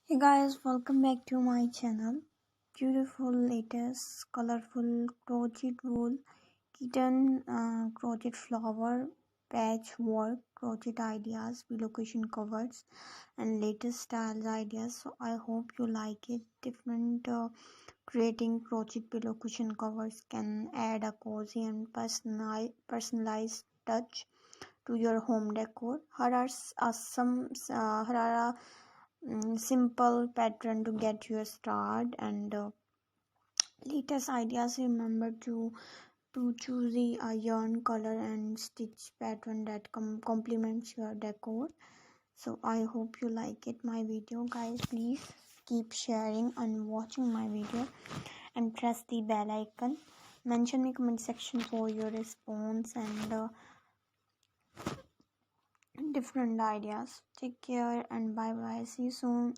Hey guys, welcome back to my channel. Beautiful, latest, colorful crochet wool, kitten, crochet flower, patchwork, crochet ideas, relocation covers, and latest styles ideas. So I hope you like it. Different creating crochet pillow cushion covers can add a cozy and personalized touch to your home decor. Here are simple pattern to get you start and latest ideas. Remember to choose the yarn color and stitch pattern that complements your decor. So I hope you like it my video, guys. Please keep sharing and watching my video and press the bell icon. Mention me comment section for your response and different ideas. Take care and bye bye, see you soon.